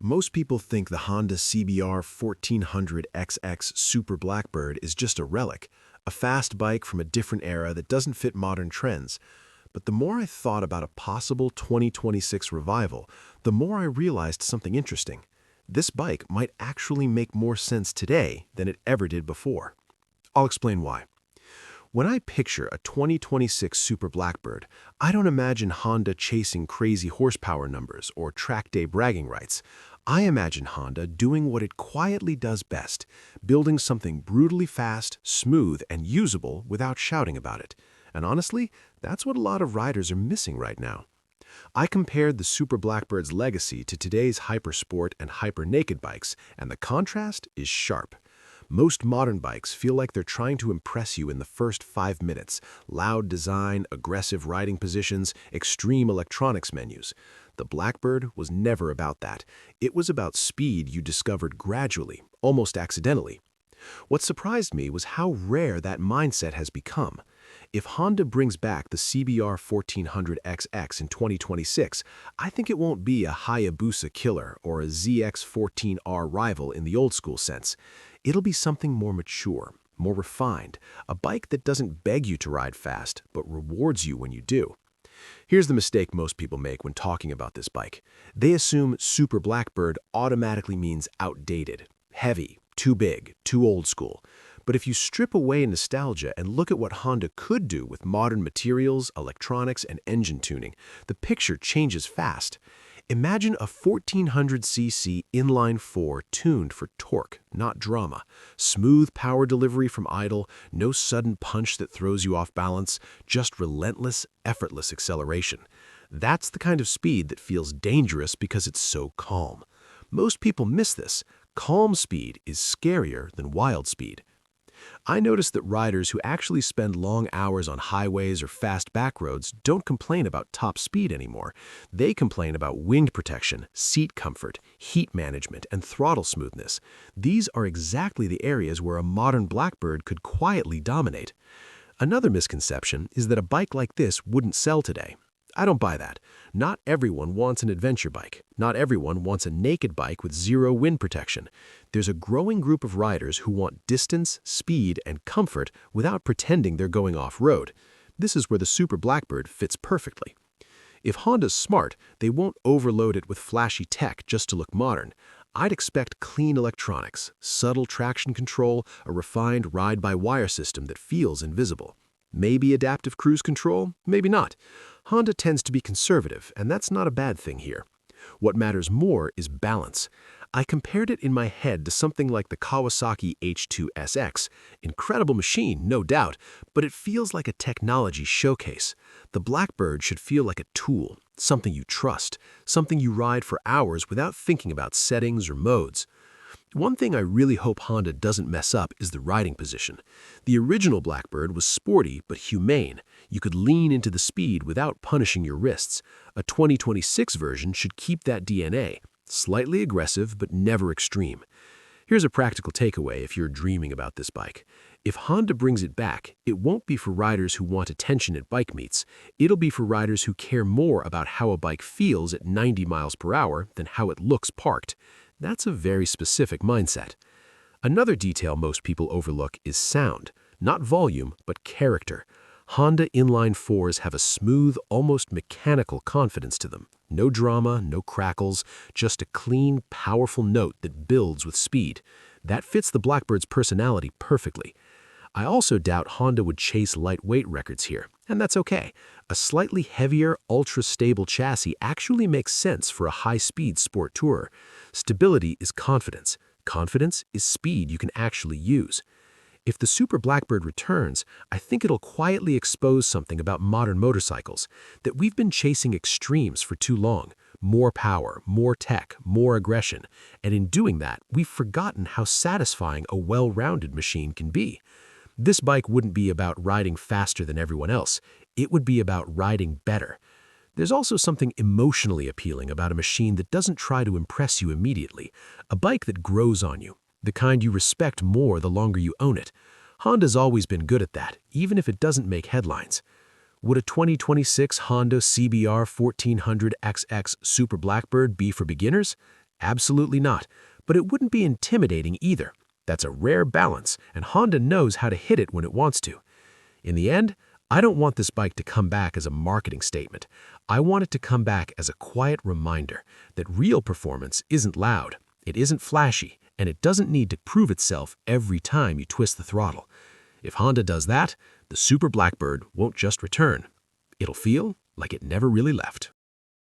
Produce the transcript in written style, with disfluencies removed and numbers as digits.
Most people think the Honda CBR1400XX Super Blackbird is just a relic, a fast bike from a different era that doesn't fit modern trends. But the more I thought about a possible 2026 revival, the more I realized something interesting. This bike might actually make more sense today than it ever did before. I'll explain why. When I picture a 2026 Super Blackbird, I don't imagine Honda chasing crazy horsepower numbers or track day bragging rights. I imagine Honda doing what it quietly does best, building something brutally fast, smooth, and usable without shouting about it. And honestly, that's what a lot of riders are missing right now. I compared the Super Blackbird's legacy to today's hypersport and hyper-naked bikes, and the contrast is sharp. Most modern bikes feel like they're trying to impress you in the first 5 minutes. Loud design, aggressive riding positions, extreme electronics menus. The Blackbird was never about that. It was about speed you discovered gradually, almost accidentally. What surprised me was how rare that mindset has become. If Honda brings back the CBR1400XX in 2026, I think it won't be a Hayabusa killer or a ZX14R rival in the old-school sense. It'll be something more mature, more refined, a bike that doesn't beg you to ride fast, but rewards you when you do. Here's the mistake most people make when talking about this bike. They assume Super Blackbird automatically means outdated, heavy, too big, too old school. But if you strip away nostalgia and look at what Honda could do with modern materials, electronics, and engine tuning, the picture changes fast. Imagine a 1400cc inline-4 tuned for torque, not drama. Smooth power delivery from idle, no sudden punch that throws you off balance, just relentless, effortless acceleration. That's the kind of speed that feels dangerous because it's so calm. Most people miss this. Calm speed is scarier than wild speed. I noticed that riders who actually spend long hours on highways or fast back roads don't complain about top speed anymore. They complain about wind protection, seat comfort, heat management, and throttle smoothness. These are exactly the areas where a modern Blackbird could quietly dominate. Another misconception is that a bike like this wouldn't sell today. I don't buy that. Not everyone wants an adventure bike. Not everyone wants a naked bike with zero wind protection. There's a growing group of riders who want distance, speed, and comfort without pretending they're going off-road. This is where the Super Blackbird fits perfectly. If Honda's smart, they won't overload it with flashy tech just to look modern. I'd expect clean electronics, subtle traction control, a refined ride-by-wire system that feels invisible. Maybe adaptive cruise control, maybe not. Honda tends to be conservative, and that's not a bad thing here. What matters more is balance. I compared it in my head to something like the Kawasaki H2SX. Incredible machine, no doubt, but it feels like a technology showcase. The Blackbird should feel like a tool, something you trust, something you ride for hours without thinking about settings or modes. One thing I really hope Honda doesn't mess up is the riding position. The original Blackbird was sporty but humane. You could lean into the speed without punishing your wrists. A 2026 version should keep that DNA, slightly aggressive but never extreme. Here's a practical takeaway if you're dreaming about this bike. If Honda brings it back, it won't be for riders who want attention at bike meets. It'll be for riders who care more about how a bike feels at 90 miles per hour than how it looks parked. That's a very specific mindset. Another detail most people overlook is sound, not volume, but character. Honda inline-4s have a smooth, almost mechanical confidence to them. No drama, no crackles, just a clean, powerful note that builds with speed. That fits the Blackbird's personality perfectly. I also doubt Honda would chase lightweight records here, and that's okay. A slightly heavier, ultra-stable chassis actually makes sense for a high-speed sport tourer. Stability is confidence. Confidence is speed you can actually use. If the Super Blackbird returns, I think it'll quietly expose something about modern motorcycles, that we've been chasing extremes for too long. More power, more tech, more aggression. And in doing that, we've forgotten how satisfying a well-rounded machine can be. This bike wouldn't be about riding faster than everyone else. It would be about riding better. There's also something emotionally appealing about a machine that doesn't try to impress you immediately. A bike that grows on you, the kind you respect more the longer you own it. Honda's always been good at that, even if it doesn't make headlines. Would a 2026 Honda CBR1400XX Super Blackbird be for beginners? Absolutely not, but it wouldn't be intimidating either. That's a rare balance, and Honda knows how to hit it when it wants to. In the end, I don't want this bike to come back as a marketing statement. I want it to come back as a quiet reminder that real performance isn't loud, it isn't flashy, and it doesn't need to prove itself every time you twist the throttle. If Honda does that, the Super Blackbird won't just return. It'll feel like it never really left.